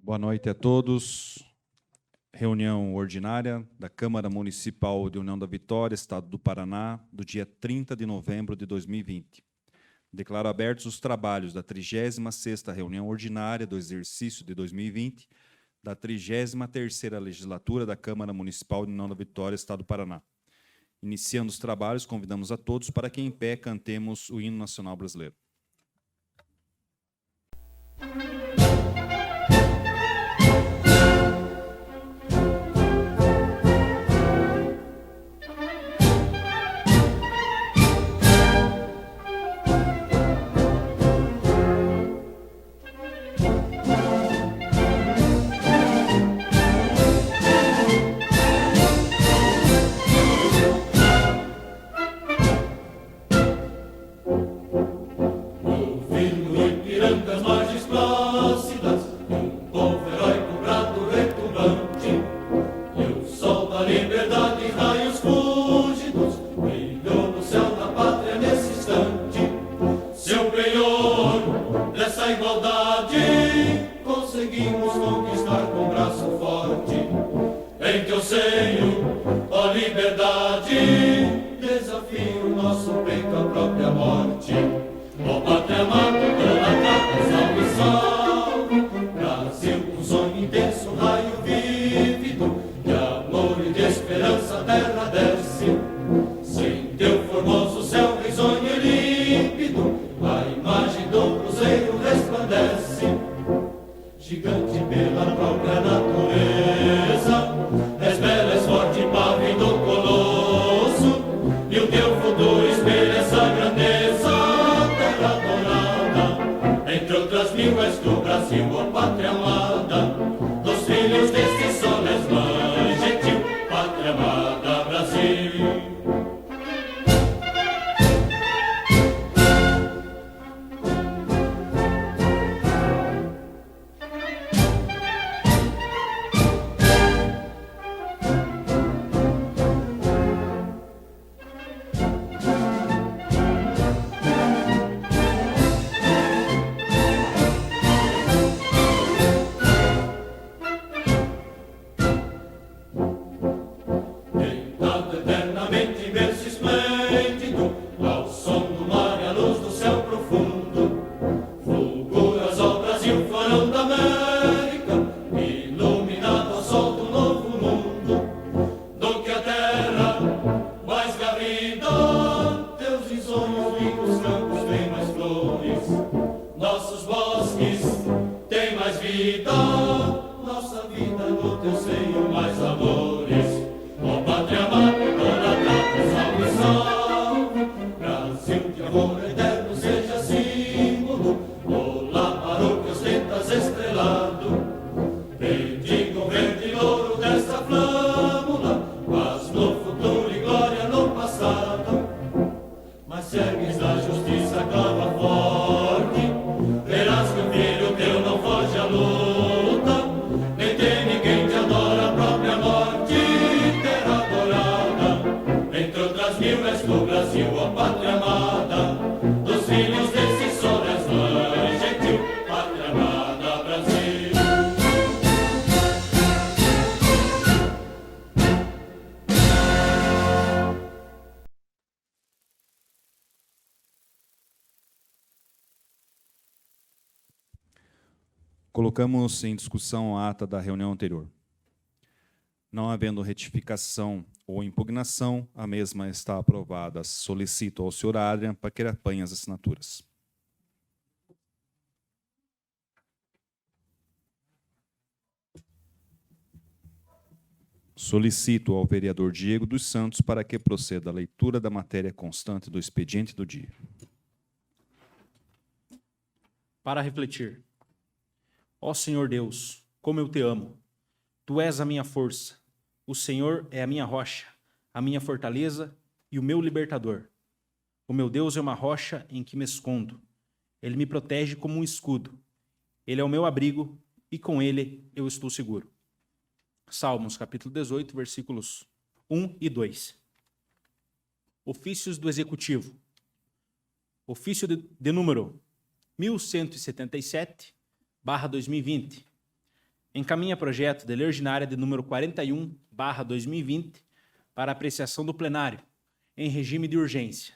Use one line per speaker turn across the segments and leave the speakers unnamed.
Boa noite a todos. Reunião ordinária da Câmara Municipal de União da Vitória, Estado do Paraná, do dia 30 de novembro de 2020. Declaro abertos os trabalhos da 36ª reunião ordinária do exercício de 2020, da 33ª legislatura da Câmara Municipal de União da Vitória, Estado do Paraná. Iniciando os trabalhos, convidamos a todos para que em pé cantemos o hino nacional brasileiro. Colocamos em discussão a ata da reunião anterior. Não havendo retificação ou impugnação, a mesma está aprovada. Solicito ao senhor Adrian para que ele apanhe as assinaturas. Solicito ao vereador Diego dos Santos para que proceda a leitura da matéria constante do expediente do dia.
Para refletir. Ó Senhor Deus, como eu te amo. Tu és a minha força. O Senhor é a minha rocha, a minha fortaleza e o meu libertador. O meu Deus é uma rocha em que me escondo. Ele me protege como um escudo. Ele é o meu abrigo e com ele eu estou seguro. Salmos, capítulo 18, versículos 1 e 2. Ofícios do Executivo. Ofício de número 1177/2020. encaminha projeto de lei ordinária de número 41/2020 para apreciação do plenário, em regime de urgência.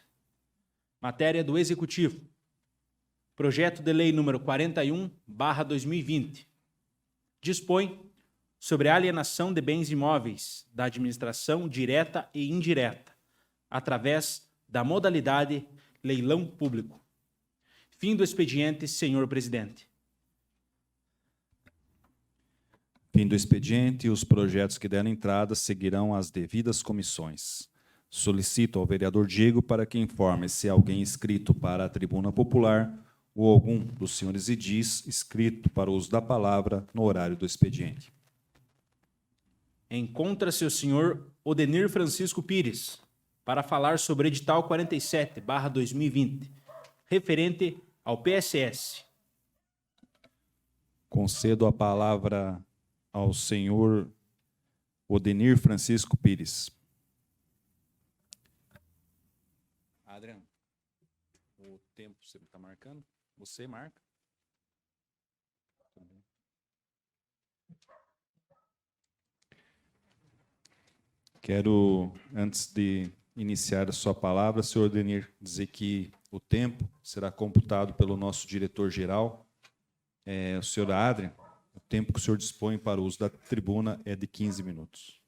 Matéria do Executivo. Projeto de lei número 41/2020. Dispõe sobre a alienação de bens imóveis da administração direta e indireta, através da modalidade leilão público. Fim do expediente, senhor presidente.
Fim do expediente, os projetos que deram entrada seguirão as devidas comissões. Solicito ao vereador Diego para que informe se alguém inscrito para a tribuna popular ou algum dos senhores edis inscrito para o uso da palavra no horário do expediente.
Encontra-se o senhor Odenir Francisco Pires para falar sobre edital 47/2020, referente ao PSS.
Concedo a palavra ao senhor Odenir Francisco Pires. Adriano, o tempo você está marcando? Você marca? Quero, antes de iniciar a sua palavra, senhor Odenir, dizer que o tempo será computado pelo nosso diretor-geral, o senhor Adriano. O tempo que o senhor dispõe para o uso da tribuna é de 15 minutos.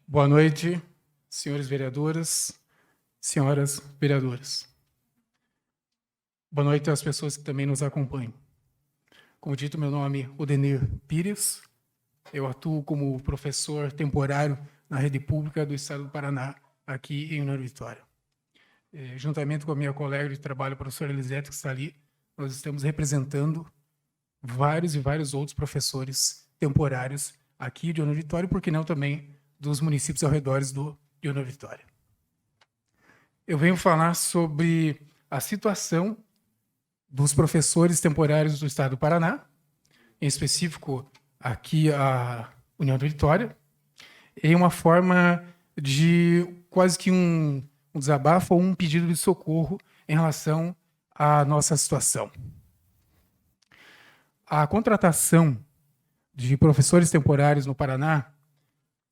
Boa noite, senhores vereadores, senhoras vereadoras. Boa noite às pessoas que também nos acompanham. Como dito, meu nome é Odenir Pires. Eu atuo como professor temporário na rede pública do Estado do Paraná, aqui em União Vitória. Juntamente com a minha colega de trabalho, a professora Elisete, que está ali, nós estamos representando vários e vários outros professores temporários aqui de União Vitória, e por que não também dos municípios ao redor de União Vitória. Eu venho falar sobre a situação dos professores temporários do Estado do Paraná, em específico aqui a União Vitória, em uma forma de quase que um desabafo ou um pedido de socorro em relação à nossa situação. A contratação de professores temporários no Paraná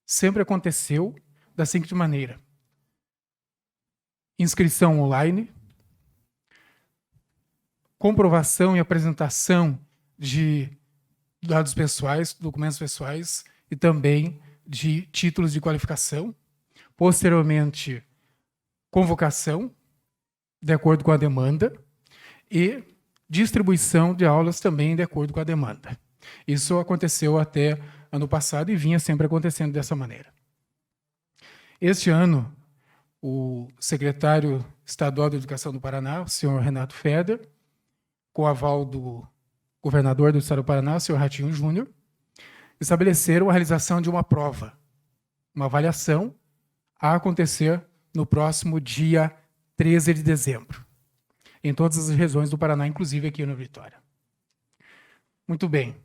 sempre aconteceu da seguinte maneira: inscrição online, comprovação e apresentação de dados pessoais, documentos pessoais e também de títulos de qualificação, posteriormente convocação, de acordo com a demanda, e distribuição de aulas também de acordo com a demanda. Isso aconteceu até ano passado e vinha sempre acontecendo dessa maneira. Este ano, o secretário estadual de Educação do Paraná, o senhor Renato Feder, com o aval do governador do Estado do Paraná, o senhor Ratinho Júnior, estabeleceram a realização de uma prova, uma avaliação, a acontecer no próximo dia 13 de dezembro, em todas as regiões do Paraná, inclusive aqui no Vitória. Muito bem.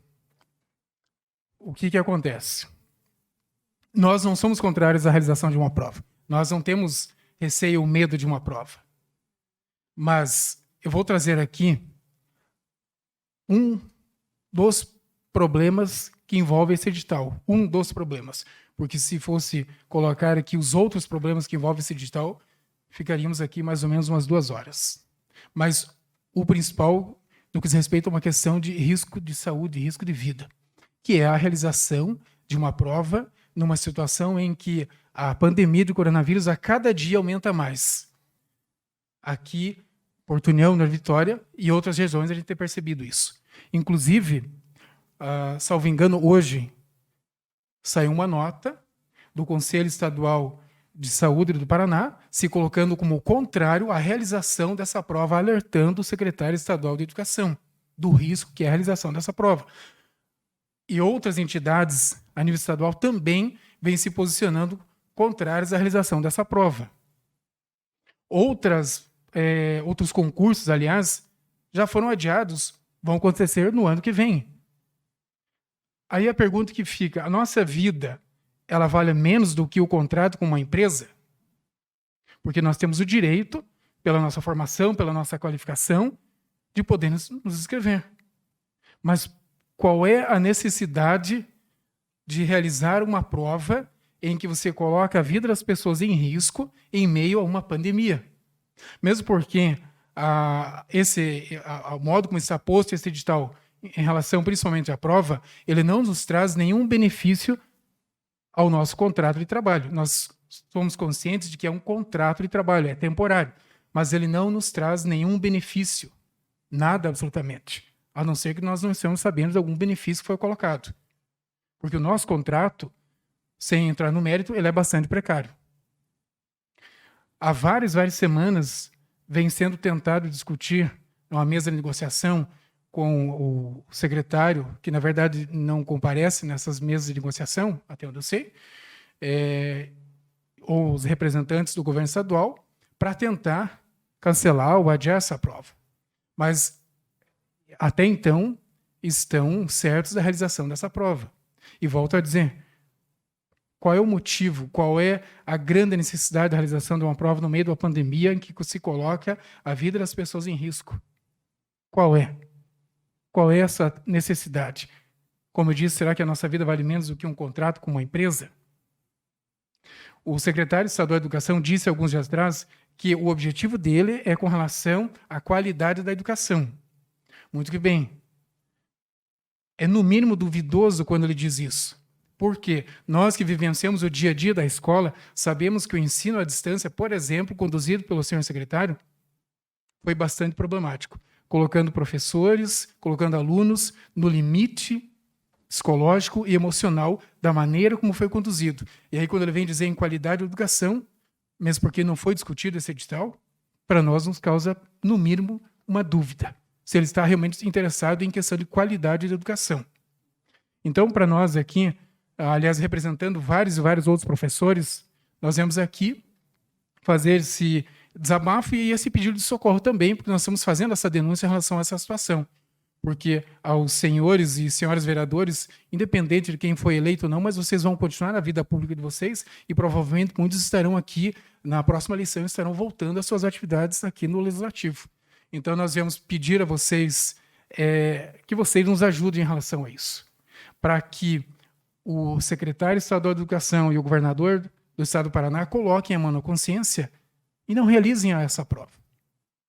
O que acontece? Nós não somos contrários à realização de uma prova. Nós não temos receio ou medo de uma prova. Mas eu vou trazer aqui um dos problemas que envolve esse edital. Um dos problemas. Porque se fosse colocar aqui os outros problemas que envolvem esse edital, ficaríamos aqui mais ou menos umas 2 horas. Mas o principal, no que diz respeito a uma questão de risco de saúde, risco de vida, que é a realização de uma prova numa situação em que a pandemia do coronavírus a cada dia aumenta mais. Aqui, Porto União, na Vitória e outras regiões, a gente tem percebido isso. Inclusive, salvo engano, hoje saiu uma nota do Conselho Estadual de Saúde do Paraná, se colocando como contrário à realização dessa prova, alertando o secretário estadual de Educação do risco que é a realização dessa prova. E outras entidades a nível estadual também vêm se posicionando contrárias à realização dessa prova. Outros concursos, aliás, já foram adiados, vão acontecer no ano que vem. Aí a pergunta que fica: a nossa vida, ela vale menos do que o contrato com uma empresa? Porque nós temos o direito, pela nossa formação, pela nossa qualificação, de poder nos inscrever. Mas qual é a necessidade de realizar uma prova em que você coloca a vida das pessoas em risco em meio a uma pandemia? Mesmo porque o modo como está posto esse edital em relação principalmente à prova, ele não nos traz nenhum benefício ao nosso contrato de trabalho. Nós somos conscientes de que é um contrato de trabalho, é temporário, mas ele não nos traz nenhum benefício, nada absolutamente, a não ser que nós não estamos sabendo de algum benefício que foi colocado. Porque o nosso contrato, sem entrar no mérito, ele é bastante precário. Há várias semanas vem sendo tentado discutir numa mesa de negociação com o secretário, que na verdade não comparece nessas mesas de negociação, até onde eu sei, ou os representantes do governo estadual, para tentar cancelar ou adiar essa prova. Mas, até então, estão certos da realização dessa prova. E volto a dizer, qual é o motivo, qual é a grande necessidade da realização de uma prova no meio de uma pandemia em que se coloca a vida das pessoas em risco? Qual é? Qual é essa necessidade? Como eu disse, será que a nossa vida vale menos do que um contrato com uma empresa? O secretário estadual da Educação disse alguns dias atrás que o objetivo dele é com relação à qualidade da educação. Muito que bem. É no mínimo duvidoso quando ele diz isso. Porque nós que vivenciamos o dia a dia da escola, sabemos que o ensino à distância, por exemplo, conduzido pelo senhor secretário, foi bastante problemático, colocando professores, colocando alunos no limite psicológico e emocional da maneira como foi conduzido. E aí, quando ele vem dizer em qualidade da educação, mesmo porque não foi discutido esse edital, para nós nos causa, no mínimo, uma dúvida, se ele está realmente interessado em questão de qualidade da educação. Então, para nós aqui, aliás, representando vários e vários outros professores, nós viemos aqui fazer esse desabafo e esse pedido de socorro também, porque nós estamos fazendo essa denúncia em relação a essa situação. Porque aos senhores e senhoras vereadores, independente de quem foi eleito ou não, mas vocês vão continuar na vida pública de vocês e provavelmente muitos estarão aqui na próxima eleição, estarão voltando às suas atividades aqui no Legislativo. Então, nós viemos pedir a vocês que vocês nos ajudem em relação a isso, para que o secretário estadual de Educação e o governador do estado do Paraná coloquem a mão na consciência e não realizem essa prova.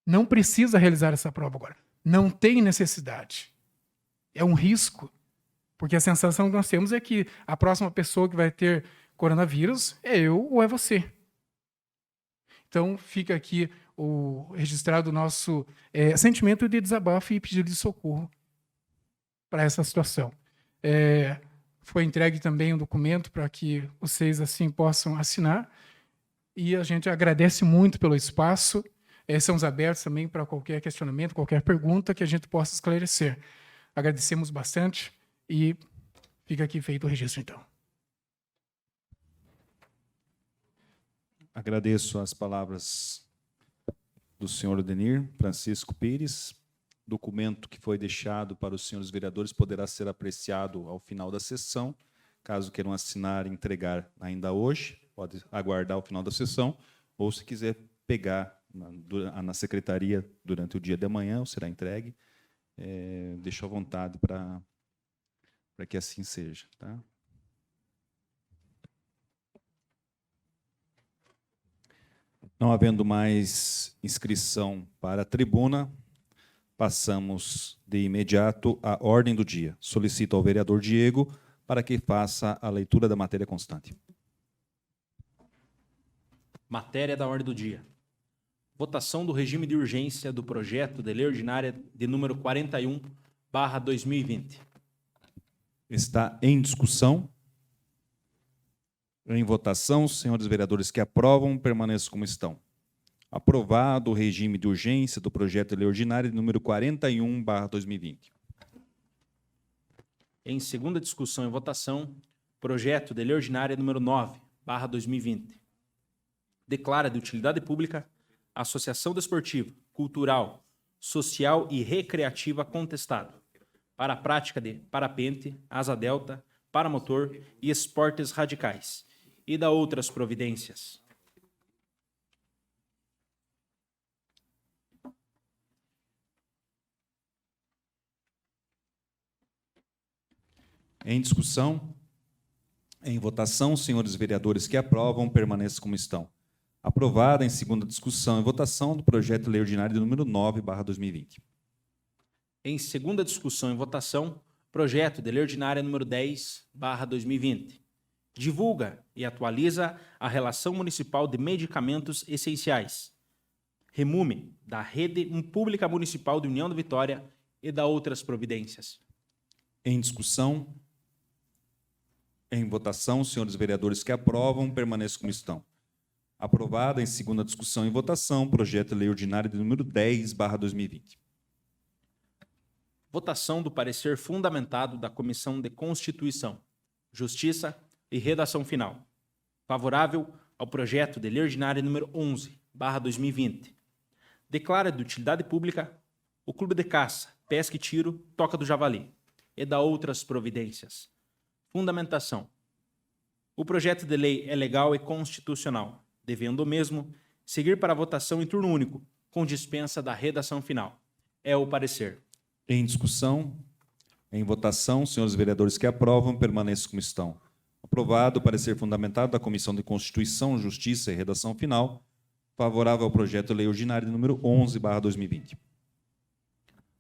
Não precisa realizar essa prova agora. Não tem necessidade. É um risco, porque a sensação que nós temos é que a próxima pessoa que vai ter coronavírus é eu ou é você. Então, fica aqui registrado o nosso sentimento de desabafo e pedido de socorro para essa situação. Foi entregue também um documento para que vocês assim possam assinar. E a gente agradece muito pelo espaço. Estamos abertos também para qualquer questionamento, qualquer pergunta que a gente possa esclarecer. Agradecemos bastante e fica aqui feito o registro, então.
Agradeço as palavras do senhor Odenir Francisco Pires. Documento que foi deixado para os senhores vereadores poderá ser apreciado ao final da sessão. Caso queiram assinar e entregar ainda hoje, pode aguardar o final da sessão, ou se quiser pegar na secretaria durante o dia de amanhã, ou será entregue, deixo à vontade para que assim seja. Tá? Não havendo mais inscrição para a tribuna, passamos de imediato à ordem do dia. Solicito ao vereador Diego para que faça a leitura da matéria constante.
Matéria da ordem do dia. Votação do regime de urgência do projeto de lei ordinária de número 41/2020.
Está em discussão. Em votação, os senhores vereadores que aprovam, permaneçam como estão. Aprovado o regime de urgência do projeto de lei ordinária de número 41/2020.
Em segunda discussão e votação, projeto de lei ordinária número 9/2020. Declara de utilidade pública a Associação Desportiva, Cultural, Social e Recreativa Contestado para a prática de parapente, asa delta, paramotor e esportes radicais e da outras providências.
Em discussão? Em votação, os senhores vereadores que aprovam, permaneçam como estão. Aprovada em segunda discussão e votação do projeto de lei ordinário de número 9/2020.
Em segunda discussão e votação, projeto de lei ordinária número 10/2020. Divulga e atualiza a relação municipal de medicamentos essenciais. Remume da rede pública municipal de União da Vitória e da outras providências.
Em discussão? Em votação, os senhores vereadores que aprovam, permaneçam como estão. Aprovada em segunda discussão e votação, projeto de lei ordinário de número 10/2020.
Votação do parecer fundamentado da Comissão de Constituição, Justiça e Redação Final. Favorável ao projeto de lei ordinária número 11/2020. Declara de utilidade pública o Clube de Caça, Pesca e Tiro, Toca do Javali e da outras providências. Fundamentação. O projeto de lei é legal e constitucional, devendo o mesmo seguir para a votação em turno único, com dispensa da redação final. É o parecer.
Em discussão? Em votação, os senhores vereadores que aprovam, permaneçam como estão. Aprovado o parecer fundamentado da Comissão de Constituição, Justiça e Redação Final. Favorável ao projeto de lei ordinário número 11/2020.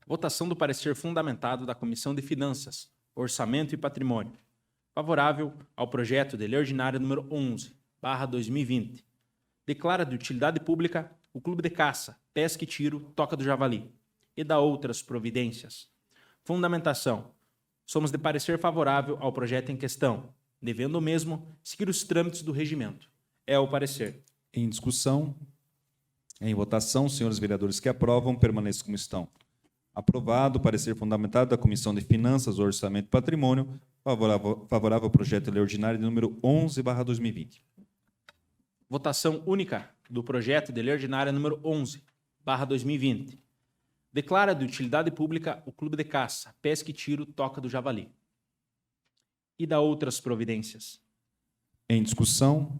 Votação do parecer fundamentado da Comissão de Finanças, Orçamento e Patrimônio. Favorável ao projeto de lei ordinário número 11/2020. Declara de utilidade pública o Clube de Caça, Pesca e Tiro, Toca do Javali e da outras providências. Fundamentação. Somos de parecer favorável ao projeto em questão, devendo o mesmo seguir os trâmites do regimento. É o parecer.
Em discussão? Em votação, os senhores vereadores que aprovam, permaneçam como estão. Aprovado o parecer fundamentado da Comissão de Finanças, Orçamento e Patrimônio. Favorável ao projeto de lei ordinário de número 11/2020.
Votação única do projeto de lei ordinária número 11/2020. Declara de utilidade pública o Clube de Caça, Pesca e Tiro, Toca do Javali e da outras providências.
Em discussão?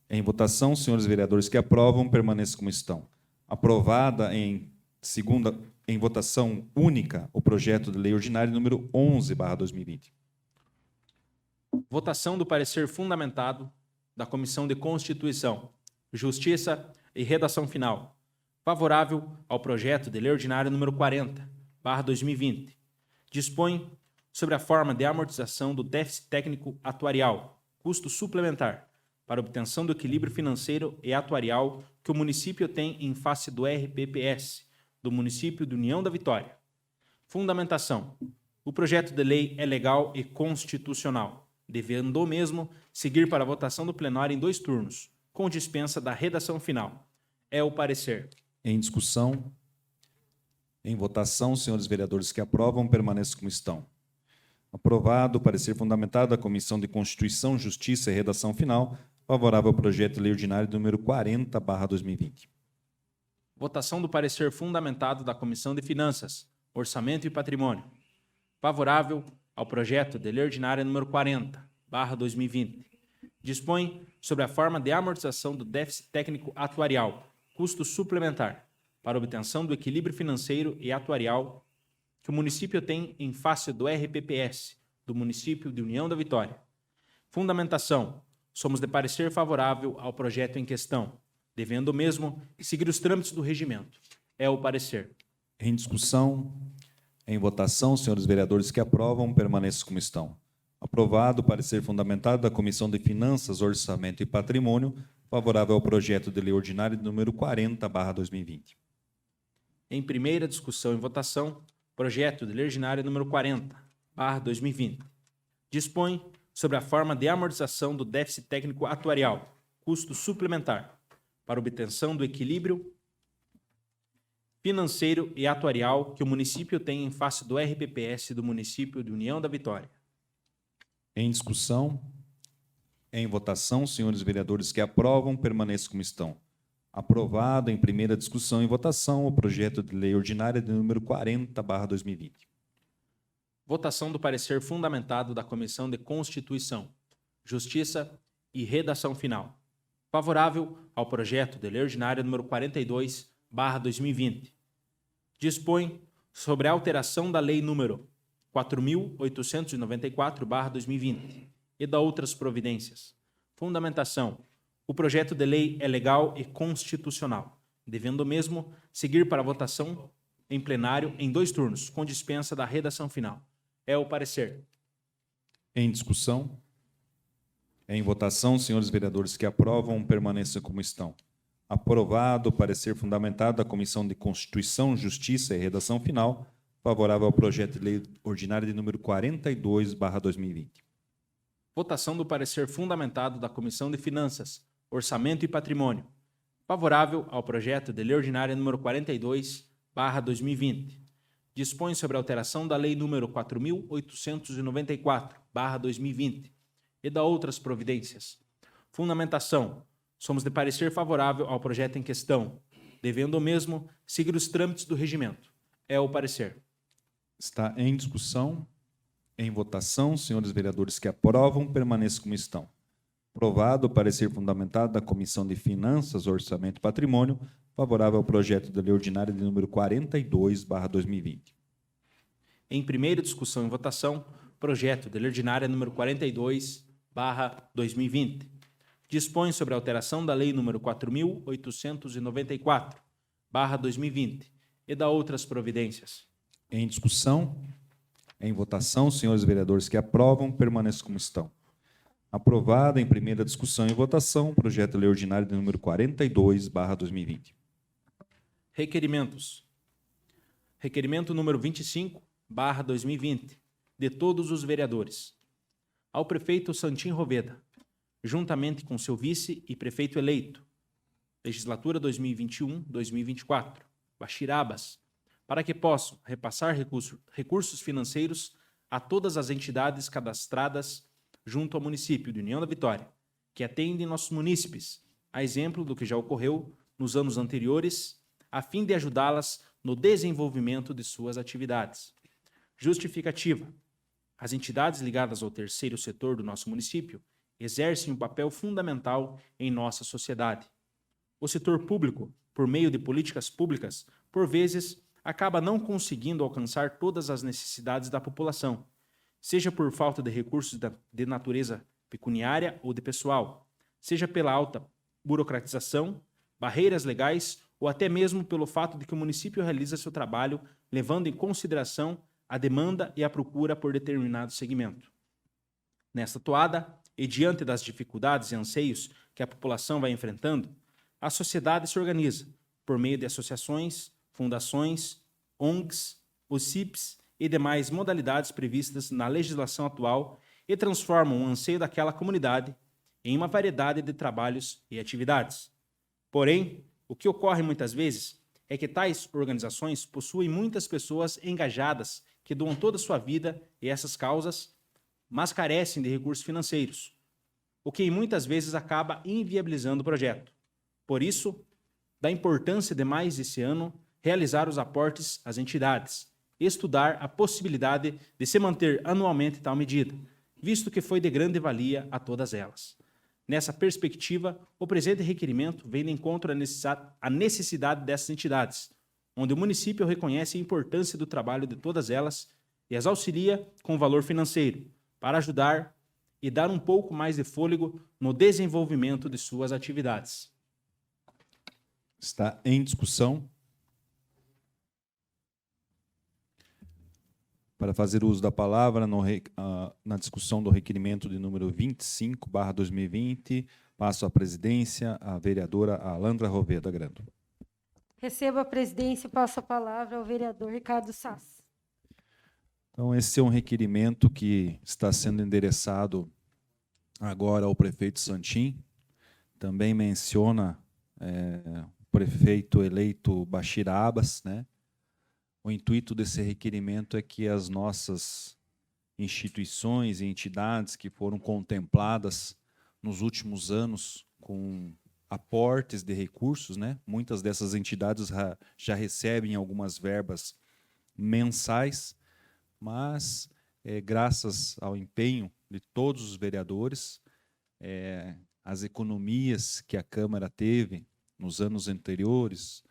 Em votação, os senhores vereadores que aprovam, permaneçam como estão. Aprovada em votação única o projeto de lei ordinário número 11/2020.
Votação do parecer fundamentado da Comissão de Constituição, Justiça e Redação Final. Favorável ao projeto de lei ordinário número 40/2020. Dispõe sobre a forma de amortização do déficit técnico atuarial, custo suplementar, para obtenção do equilíbrio financeiro e atuarial que o município tem em face do RPPS, do município de União da Vitória. Fundamentação. O projeto de lei é legal e constitucional, devendo o mesmo seguir para a votação do plenário em 2 turnos, com dispensa da redação final. É o parecer.
Em discussão? Em votação, os senhores vereadores que aprovam, permaneçam como estão. Aprovado o parecer fundamentado da Comissão de Constituição, Justiça e Redação Final. Favorável ao projeto de lei ordinário número 40/2020.
Votação do parecer fundamentado da Comissão de Finanças, Orçamento e Patrimônio. Favorável ao projeto de lei ordinária número 40/2020. Dispõe sobre a forma de amortização do déficit técnico atuarial, custo suplementar, para obtenção do equilíbrio financeiro e atuarial que o município tem em face do RPPS, do município de União da Vitória. Fundamentação. Somos de parecer favorável ao projeto em questão, devendo o mesmo seguir os trâmites do regimento. É o parecer.
Em discussão? Em votação, os senhores vereadores que aprovam, permaneçam como estão. Aprovado o parecer fundamentado da Comissão de Finanças, Orçamento e Patrimônio. Favorável ao projeto de lei ordinário número 40/2020.
Em primeira discussão e votação, projeto de lei ordinária número 40/2020. Dispõe sobre a forma de amortização do déficit técnico atuarial, custo suplementar, para obtenção do equilíbrio financeiro e atuarial que o município tem em face do RPPS do município de União da Vitória.
Em discussão? Em votação, os senhores vereadores que aprovam, permaneçam como estão. Aprovado em primeira discussão e votação o projeto de lei ordinária de número 40/2020.
Votação do parecer fundamentado da Comissão de Constituição, Justiça e Redação Final. Favorável ao projeto de lei ordinária número 42/2020. Dispõe sobre a alteração da lei número 4.894/2020 e da outras providências. Fundamentação. O projeto de lei é legal e constitucional, devendo o mesmo seguir para votação em plenário em 2 turnos, com dispensa da redação final. É o parecer.
Em discussão? Em votação, senhores vereadores que aprovam, permaneçam como estão. Aprovado o parecer fundamentado da Comissão de Constituição, Justiça e Redação Final, favorável ao projeto de lei ordinário de número 42/2020.
Votação do parecer fundamentado da Comissão de Finanças, Orçamento e Patrimônio, favorável ao projeto de lei ordinária número 42/2020. Dispõe sobre a alteração da lei número 4.894/2020 e da outras providências. Fundamentação. Somos de parecer favorável ao projeto em questão, devendo o mesmo seguir os trâmites do regimento. É o parecer.
Está em discussão. Em votação, senhores vereadores que aprovam, permaneçam como estão. Aprovado o parecer fundamentado da Comissão de Finanças, Orçamento e Patrimônio, favorável ao projeto de lei ordinária de número 42/2020.
Em primeira discussão e votação, projeto de lei ordinária número 42/2020. Dispõe sobre a alteração da lei número 4.894/2020 e da outras providências.
Em discussão, em votação, senhores vereadores que aprovam, permaneçam como estão. Aprovado em primeira discussão e votação, projeto de lei ordinário de número 42/2020.
Requerimentos. Requerimento número 25/2020, de todos os vereadores. Ao prefeito Santim Roveda, juntamente com seu vice e prefeito eleito, legislatura 2021-2024, Bashir Abbas, para que possam repassar recursos financeiros a todas as entidades cadastradas junto ao município de União da Vitória, que atendem nossos munícipes, a exemplo do que já ocorreu nos anos anteriores, a fim de ajudá-las no desenvolvimento de suas atividades. Justificativa. As entidades ligadas ao terceiro setor do nosso município exercem um papel fundamental em nossa sociedade. O setor público, por meio de políticas públicas, por vezes, acaba não conseguindo alcançar todas as necessidades da população, seja por falta de recursos de natureza pecuniária ou de pessoal, seja pela alta burocratização, barreiras legais ou até mesmo pelo fato de que o município realiza seu trabalho levando em consideração a demanda e a procura por determinado segmento. Nesta toada, e diante das dificuldades e anseios que a população vai enfrentando, a sociedade se organiza por meio de associações, fundações, ONGs, OCIPs e demais modalidades previstas na legislação atual e transformam o anseio daquela comunidade em uma variedade de trabalhos e atividades. Porém, o que ocorre muitas vezes é que tais organizações possuem muitas pessoas engajadas que doam toda a sua vida e essas causas, mas carecem de recursos financeiros, o que muitas vezes acaba inviabilizando o projeto. Por isso, da importância de mais esse ano realizar os aportes às entidades e estudar a possibilidade de se manter anualmente tal medida, visto que foi de grande valia a todas elas. Nessa perspectiva, o presente requerimento vem de encontro à necessidade dessas entidades, onde o município reconhece a importância do trabalho de todas elas e as auxilia com valor financeiro, para ajudar e dar um pouco mais de fôlego no desenvolvimento de suas atividades.
Está em discussão. Para fazer uso da palavra na discussão do requerimento de número 25/2020, passo a presidência à vereadora Alandra Roveda Grando.
Recebo a presidência e passo a palavra ao vereador Ricardo Sass.
Então, esse é um requerimento que está sendo endereçado agora ao prefeito Santim. Também menciona o prefeito eleito Bashir Abbas, né? O intuito desse requerimento é que as nossas instituições e entidades que foram contempladas nos últimos anos com aportes de recursos, né? Muitas dessas entidades já recebem algumas verbas mensais, mas graças ao empenho de todos os vereadores, as economias que a Câmara teve nos anos anteriores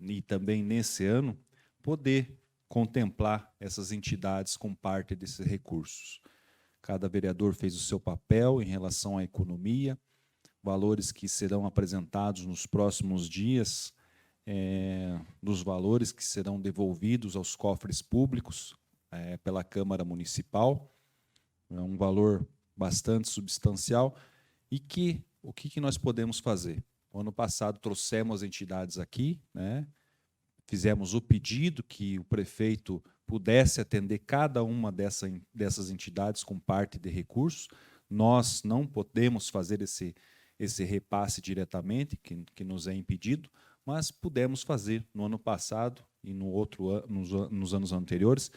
e também nesse ano, poder contemplar essas entidades com parte desses recursos. Cada vereador fez o seu papel em relação à economia, valores que serão apresentados nos próximos dias, dos valores que serão devolvidos aos cofres públicos pela Câmara Municipal. É um valor bastante substancial. E o que nós podemos fazer? No ano passado, trouxemos as entidades aqui, né? Fizemos o pedido que o prefeito pudesse atender cada uma dessas entidades com parte de recursos. Nós não podemos fazer esse repasse diretamente, que nos é impedido, mas pudemos fazer no ano passado e nos anos anteriores,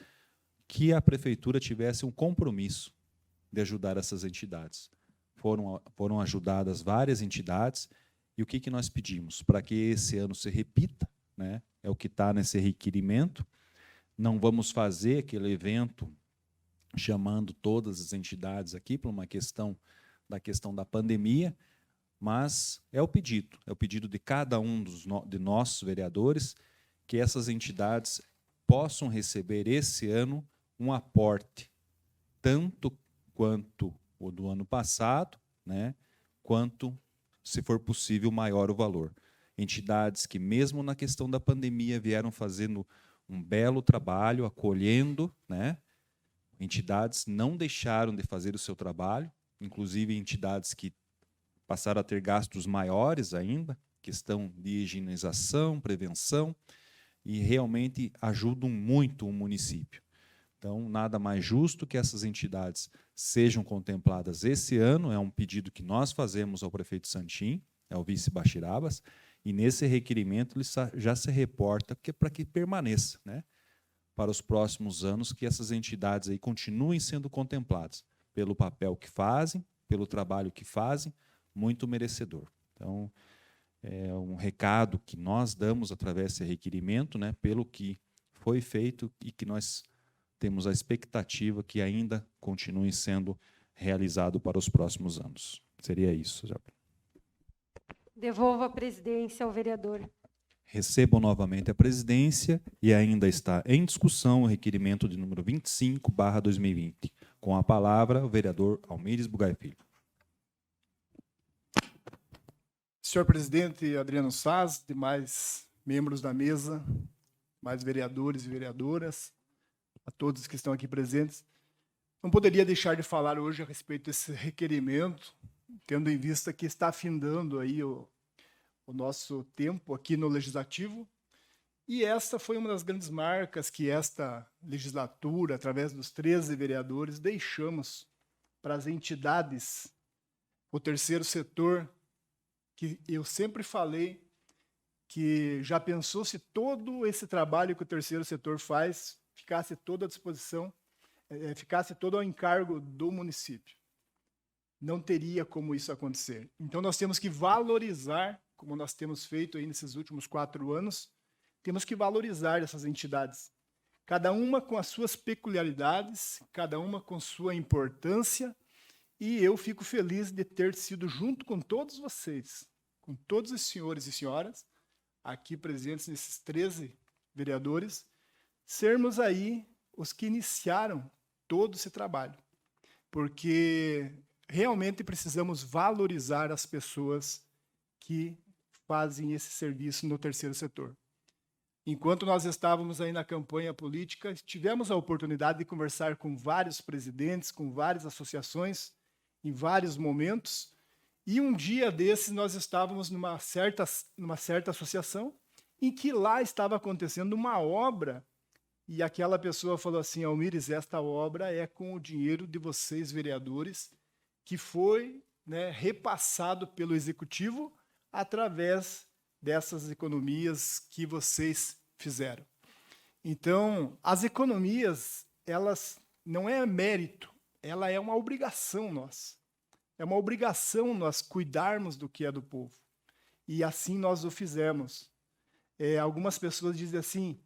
que a prefeitura tivesse um compromisso de ajudar essas entidades. Foram ajudadas várias entidades, e o que nós pedimos? Para que esse ano se repita, né? É o que está nesse requerimento. Não vamos fazer aquele evento chamando todas as entidades aqui por uma questão da pandemia, mas é o pedido de cada um de nossos vereadores, que essas entidades possam receber esse ano um aporte, tanto quanto o do ano passado, né, quanto, se for possível, maior o valor. Entidades que, mesmo na questão da pandemia, vieram fazendo um belo trabalho, acolhendo, né? Entidades não deixaram de fazer o seu trabalho, inclusive entidades que passaram a ter gastos maiores ainda, questão de higienização, prevenção, e realmente ajudam muito o município. Então, nada mais justo que essas entidades sejam contempladas esse ano, é um pedido que nós fazemos ao prefeito Santim, ao vice Baxirabas, e nesse requerimento ele já se reporta para que permaneça, né, para os próximos anos, que essas entidades aí continuem sendo contempladas pelo papel que fazem, pelo trabalho que fazem, muito merecedor. Então, é um recado que nós damos através desse requerimento, né, pelo que foi feito e que nós temos a expectativa que ainda continue sendo realizado para os próximos anos. Seria isso, já.
Devolvo a presidência ao vereador.
Recebo novamente a presidência e ainda está em discussão o requerimento de número 25/2020. Com a palavra, o vereador Almires Bugai Filho.
Senhor presidente Adriano Saz, demais membros da mesa, mais vereadores e vereadoras, a todos que estão aqui presentes, não poderia deixar de falar hoje a respeito desse requerimento, tendo em vista que está findando aí o nosso tempo aqui no Legislativo, e esta foi uma das grandes marcas que esta legislatura, através dos 13 vereadores, deixamos para as entidades, o terceiro setor, que eu sempre falei que já pensou se todo esse trabalho que o terceiro setor faz ficasse todo à disposição, ficasse todo ao encargo do município. Não teria como isso acontecer. Então, nós temos que valorizar, como nós temos feito aí nesses últimos 4 anos, temos que valorizar essas entidades. Cada uma com as suas peculiaridades, cada uma com sua importância, e eu fico feliz de ter sido junto com todos vocês, com todos os senhores e senhoras, aqui presentes nesses 13 vereadores, sermos aí os que iniciaram todo esse trabalho. Porque realmente precisamos valorizar as pessoas que fazem esse serviço no terceiro setor. Enquanto nós estávamos aí na campanha política, tivemos a oportunidade de conversar com vários presidentes, com várias associações, em vários momentos, e um dia desses nós estávamos numa certa associação, em que lá estava acontecendo uma obra, e aquela pessoa falou assim: Almires, esta obra é com o dinheiro de vocês, vereadores, que foi, né, repassado pelo Executivo através dessas economias que vocês fizeram. Então, as economias, elas não é mérito, ela é uma obrigação nossa. É uma obrigação nós cuidarmos do que é do povo. E assim nós o fizemos. Algumas pessoas dizem assim: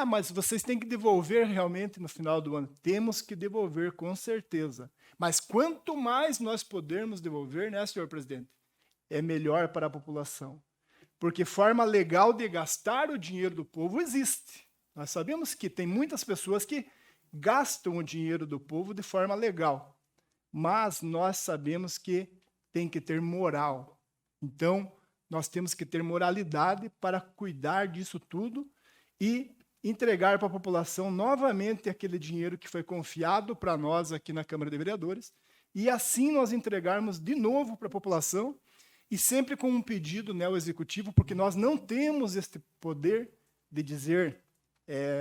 mas vocês têm que devolver realmente no final do ano. Temos que devolver, com certeza. Mas quanto mais nós pudermos devolver, né, senhor presidente, é melhor para a população. Porque forma legal de gastar o dinheiro do povo existe. Nós sabemos que tem muitas pessoas que gastam o dinheiro do povo de forma legal, mas nós sabemos que tem que ter moral. Então, nós temos que ter moralidade para cuidar disso tudo e entregar para a população novamente aquele dinheiro que foi confiado para nós aqui na Câmara de Vereadores, e assim nós entregarmos de novo para a população, e sempre com um pedido, né, ao Executivo, porque nós não temos este poder de dizer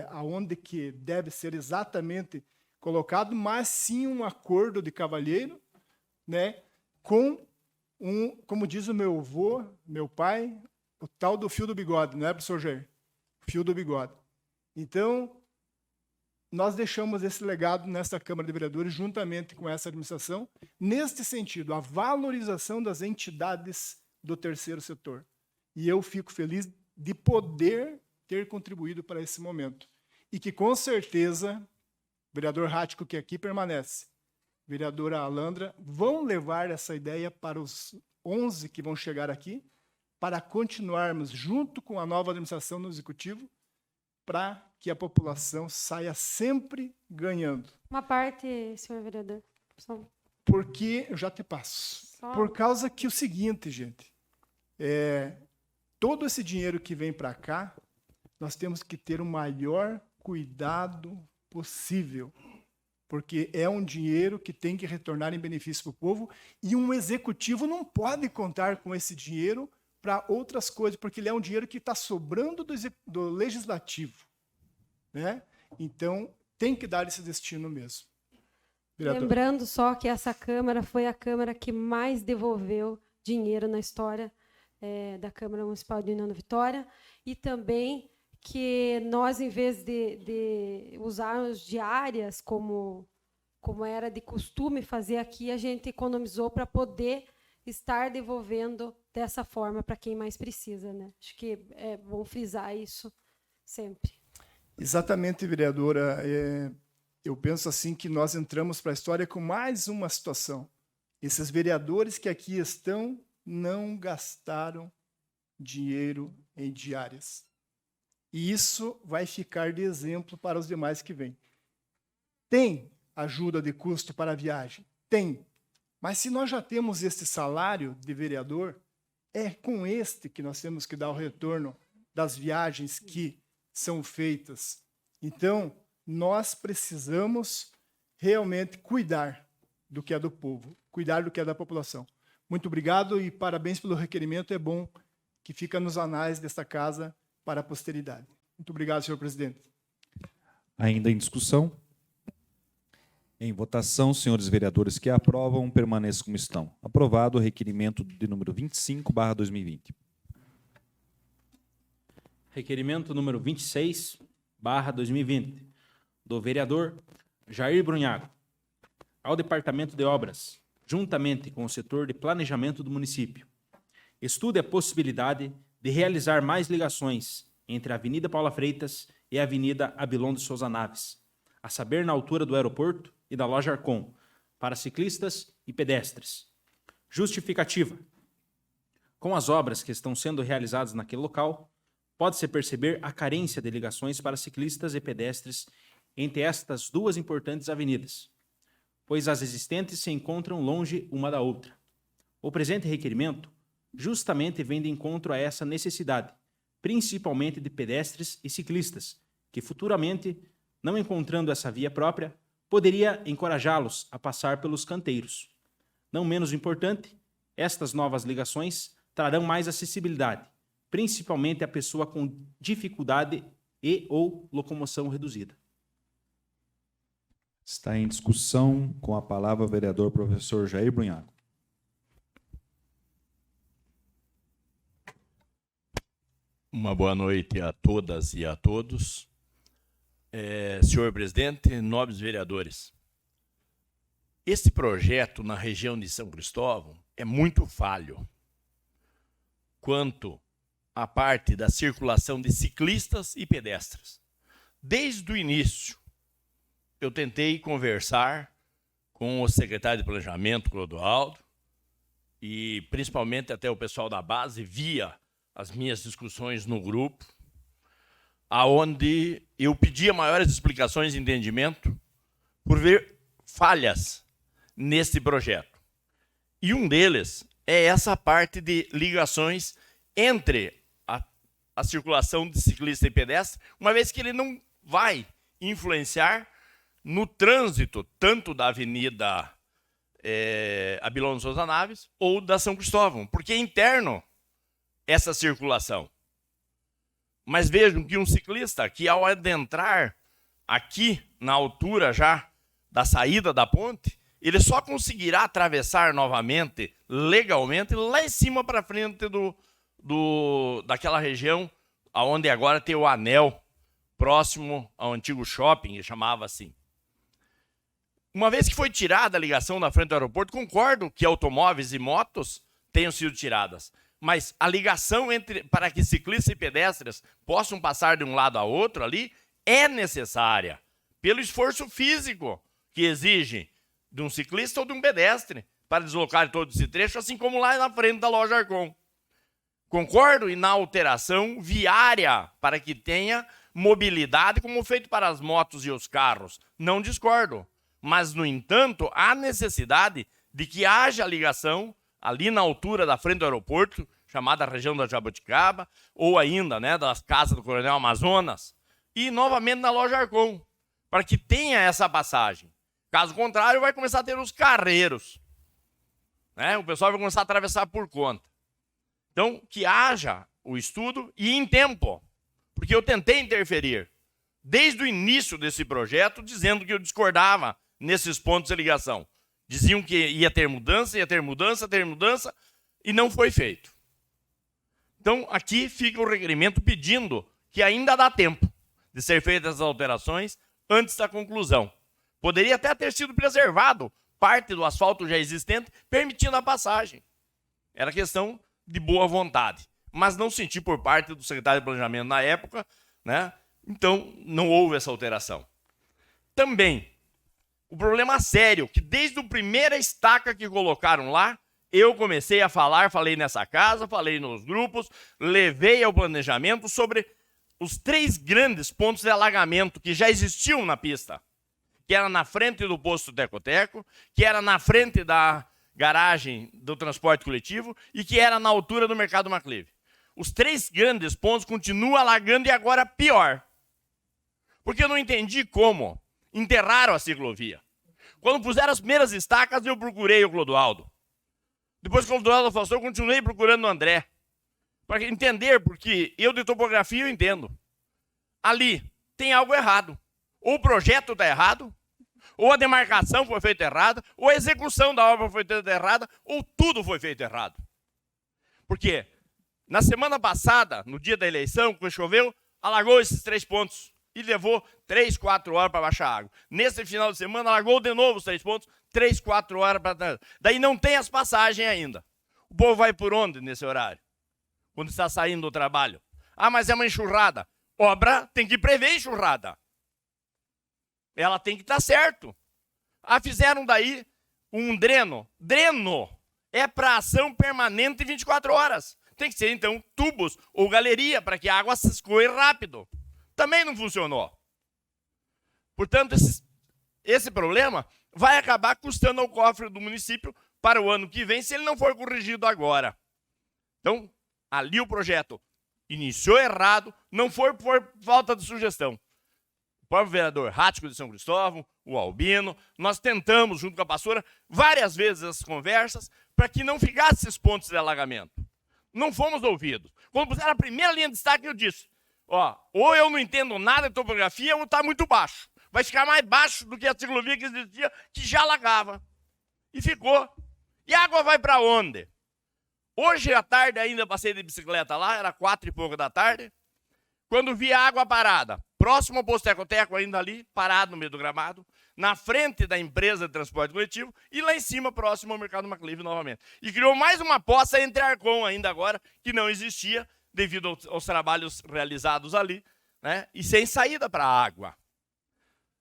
aonde que deve ser exatamente colocado, mas sim um acordo de cavalheiro, né, com como diz o meu avô, meu pai, o tal do fio do bigode, não é, professor Jair? Fio do bigode. Então, nós deixamos esse legado nesta Câmara de Vereadores, juntamente com essa administração, neste sentido, a valorização das entidades do terceiro setor. E eu fico feliz de poder ter contribuído para esse momento. E que, com certeza, o vereador Rático, que aqui permanece, vereadora Alandra, vão levar essa ideia para os 11 que vão chegar aqui, para continuarmos junto com a nova administração no Executivo, para que a população saia sempre ganhando.
Uma parte, senhor vereador.
Porque, eu já te passo, por causa que o seguinte, gente, todo esse dinheiro que vem para cá, nós temos que ter o maior cuidado possível, porque é um dinheiro que tem que retornar em benefício para o povo, e um executivo não pode contar com esse dinheiro para outras coisas, porque ele é um dinheiro que está sobrando do legislativo, né? Então, tem que dar esse destino mesmo. Vereador.
Lembrando só que essa Câmara foi a Câmara que mais devolveu dinheiro na história da Câmara Municipal de União da Vitória, e também que nós, em vez de usarmos diárias como era de costume fazer aqui, a gente economizou para poder estar devolvendo dessa forma para quem mais precisa, né? Acho que é bom frisar isso sempre.
Exatamente, vereadora. Eu penso assim que nós entramos para a história com mais uma situação. Esses vereadores que aqui estão não gastaram dinheiro em diárias. E isso vai ficar de exemplo para os demais que vêm. Tem ajuda de custo para a viagem? Tem. Mas se nós já temos este salário de vereador, é com este que nós temos que dar o retorno das viagens que são feitas. Então, nós precisamos realmente cuidar do que é do povo, cuidar do que é da população. Muito obrigado e parabéns pelo requerimento. É bom que fica nos anais desta casa para a posteridade. Muito obrigado, senhor presidente.
Ainda em discussão? Em votação, senhores vereadores que aprovam, permaneçam como estão. Aprovado o requerimento de número 25/2020.
Requerimento número 26/2020, do vereador Jair Brunhago, ao Departamento de Obras, juntamente com o setor de planejamento do município. Estude a possibilidade de realizar mais ligações entre a Avenida Paula Freitas e a Avenida Abilon de Souza Naves, a saber, na altura do aeroporto e da loja Arcon, para ciclistas e pedestres. Justificativa. Com as obras que estão sendo realizadas naquele local, pode-se perceber a carência de ligações para ciclistas e pedestres entre estas duas importantes avenidas, pois as existentes se encontram longe uma da outra. O presente requerimento justamente vem de encontro a essa necessidade, principalmente de pedestres e ciclistas, que futuramente, não encontrando essa via própria, poderia encorajá-los a passar pelos canteiros. Não menos importante, estas novas ligações trarão mais acessibilidade, principalmente a pessoa com dificuldade e ou locomoção reduzida.
Está em discussão, com a palavra o vereador professor Jair Brunhago.
Uma boa noite a todas e a todos. Senhor presidente, nobres vereadores, este projeto na região de São Cristóvão é muito falho quanto à parte da circulação de ciclistas e pedestres. Desde o início, eu tentei conversar com o secretário de Planejamento, Clodoaldo, e principalmente até o pessoal da base, via as minhas discussões no grupo. aonde eu pedia maiores explicações e entendimento por ver falhas nesse projeto. E um deles é essa parte de ligações entre a circulação de ciclista e pedestre, uma vez que ele não vai influenciar no trânsito tanto da Avenida Abilon Souza Naves ou da São Cristóvão, porque é interno essa circulação. Mas vejam que um ciclista que ao adentrar aqui na altura já da saída da ponte, ele só conseguirá atravessar novamente, legalmente, lá em cima para frente daquela região onde agora tem o anel, próximo ao antigo shopping, que chamava assim. Uma vez que foi tirada a ligação na frente do aeroporto, concordo que automóveis e motos tenham sido tiradas, mas a ligação para que ciclistas e pedestres possam passar de um lado a outro ali é necessária, pelo esforço físico que exige de um ciclista ou de um pedestre para deslocar todo esse trecho, assim como lá na frente da loja Arcon. Concordo e na alteração viária para que tenha mobilidade como feito para as motos e os carros. Não discordo. Mas, no entanto, há necessidade de que haja ligação ali na altura da frente do aeroporto, chamada região da Jaboticaba, ou ainda das casas do Coronel Amazonas, e novamente na loja Arcon, para que tenha essa passagem. Caso contrário, vai começar a ter os carreiros. O pessoal vai começar a atravessar por conta. Então, que haja o estudo e em tempo, porque eu tentei interferir desde o início desse projeto, dizendo que eu discordava nesses pontos de ligação. Diziam que ia ter mudança, e não foi feito. Então, aqui fica o requerimento pedindo que ainda dá tempo de ser feitas as alterações antes da conclusão. Poderia até ter sido preservado parte do asfalto já existente, permitindo a passagem. Era questão de boa vontade. Mas não senti por parte do secretário de Planejamento na época, então não houve essa alteração. Também, o problema sério, que desde a primeira estaca que colocaram lá, eu comecei a falar, falei nessa casa, falei nos grupos, levei ao planejamento sobre os 3 grandes pontos de alagamento que já existiam na pista, que era na frente do posto Teco-Teco, que era na frente da garagem do transporte coletivo e que era na altura do Mercado Maclive. Os 3 grandes pontos continuam alagando e agora pior. Porque eu não entendi como enterraram a ciclovia. Quando puseram as primeiras estacas, eu procurei o Clodoaldo. Depois que o Clodoaldo afastou, eu continuei procurando o André. Para entender, porque eu de topografia eu entendo. Ali tem algo errado. Ou o projeto está errado, ou a demarcação foi feita errada, ou a execução da obra foi feita errada, ou tudo foi feito errado. Por quê? Na semana passada, no dia da eleição, quando choveu, alagou esses 3 pontos e levou 3, 4 horas para baixar a água. Nesse final de semana, alagou de novo os 3 pontos, 3, 4 horas para... Daí não tem as passagens ainda. O povo vai por onde nesse horário? Quando está saindo do trabalho. Ah, mas é uma enxurrada. Obra tem que prever enxurrada. Ela tem que estar certo. Ah, fizeram daí um dreno. Dreno é para ação permanente 24 horas. Tem que ser, então, tubos ou galeria para que a água se escoe rápido. Também não funcionou. Portanto, esse problema vai acabar custando ao cofre do município para o ano que vem, se ele não for corrigido agora. Então, ali o projeto iniciou errado, não foi por falta de sugestão. O próprio vereador Rático de São Cristóvão, o Albino, nós tentamos, junto com a pastora, várias vezes essas conversas para que não ficasse esses pontos de alagamento. Não fomos ouvidos. Quando puseram a primeira linha de destaque, eu disse, ou eu não entendo nada de topografia, ou está muito baixo. Vai ficar mais baixo do que a ciclovia que existia, que já alagava. E ficou. E a água vai para onde? Hoje à tarde ainda passei de bicicleta lá, era 4 e pouco da tarde, quando vi a água parada, próximo ao posto Teco-Teco, ainda ali, parado no meio do gramado, na frente da empresa de transporte coletivo e lá em cima, próximo ao Mercado Maclive novamente. E criou mais uma poça entre Arcon ainda agora, que não existia, devido aos trabalhos realizados ali, e sem saída para a água.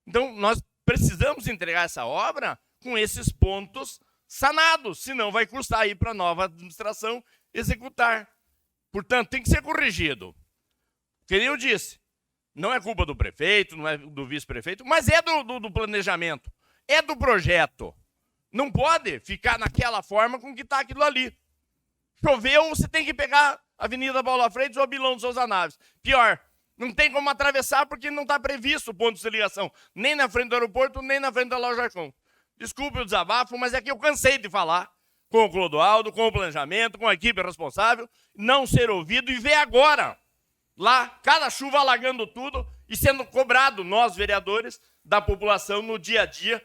Então, nós precisamos entregar essa obra com esses pontos sanados, senão vai custar aí para a nova administração executar. Portanto, tem que ser corrigido. Como eu disse, Não é culpa do prefeito, não é do vice-prefeito, mas é do planejamento, é do projeto. Não pode ficar naquela forma com que está aquilo ali. Choveu, você tem que pegar a Avenida Paula Freitas ou Abilão de Souza Naves. Pior, não tem como atravessar porque não está previsto pontos de ligação, nem na frente do aeroporto, nem na frente da loja Arcon. Desculpe o desabafo, mas é que eu cansei de falar com o Clodoaldo, com o planejamento, com a equipe responsável, não ser ouvido e ver agora, lá, cada chuva alagando tudo e sendo cobrado, nós, vereadores, da população no dia a dia,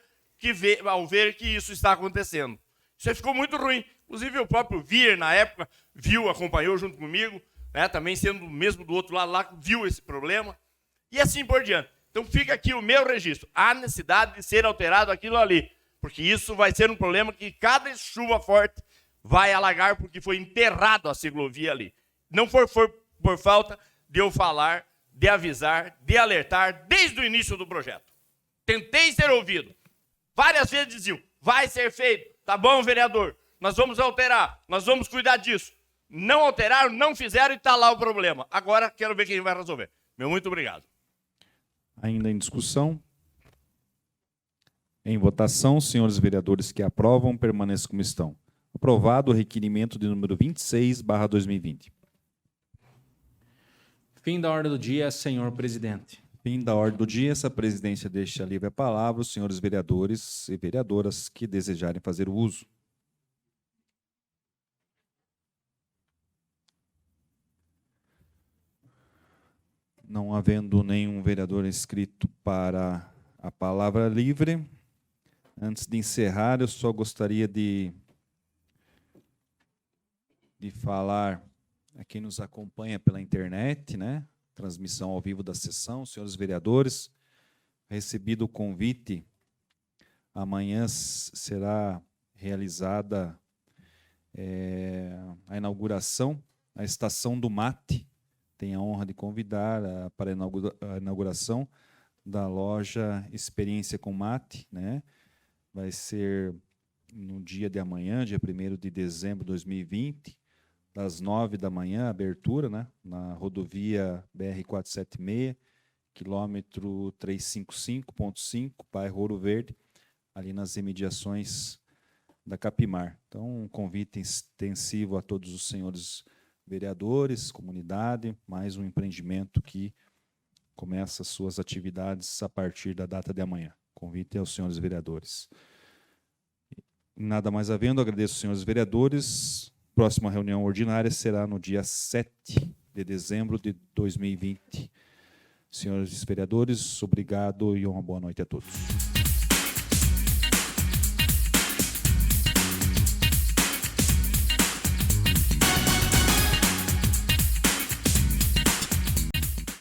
ao ver que isso está acontecendo. Isso aí ficou muito ruim. Inclusive, o próprio Vir, na época, viu, acompanhou junto comigo, né, também sendo mesmo do outro lado lá, viu esse problema, e assim por diante. Então, fica aqui o meu registro. Há necessidade de ser alterado aquilo ali, porque isso vai ser um problema que cada chuva forte vai alagar, porque foi enterrado a ciclovia ali. Não foi por falta de eu falar, de avisar, de alertar desde o início do projeto. Tentei ser ouvido. Várias vezes diziam, vai ser feito. Tá bom, vereador, nós vamos alterar, nós vamos cuidar disso. Não alteraram, não fizeram e está lá o problema. Agora quero ver quem vai resolver. Meu muito obrigado.
Ainda em discussão? Em votação, senhores vereadores que aprovam, permaneçam como estão. Aprovado o requerimento de número 26/2020.
Fim da ordem do dia, senhor presidente.
Fim da ordem do dia, essa presidência deixa livre a palavra aos senhores vereadores e vereadoras que desejarem fazer o uso. Não havendo nenhum vereador inscrito para a palavra livre, antes de encerrar, eu só gostaria de falar a quem nos acompanha pela internet, né? Transmissão ao vivo da sessão, senhores vereadores, recebido o convite, amanhã será realizada a inauguração, a Estação do Mate. Tenho a honra de convidar para a inauguração da loja Experiência com Mate, né? Vai ser no dia de amanhã, dia 1º de dezembro de 2020, das 9 da manhã, abertura, né? Na rodovia BR-476, quilômetro 355.5, bairro Ouro Verde, ali nas imediações da Capimar. Então, um convite extensivo a todos os senhores vereadores, comunidade, mais um empreendimento que começa suas atividades a partir da data de amanhã. Convite aos senhores vereadores. Nada mais havendo, agradeço aos senhores vereadores. Próxima reunião ordinária será no dia 7 de dezembro de 2020. Senhores vereadores, obrigado e uma boa noite a todos.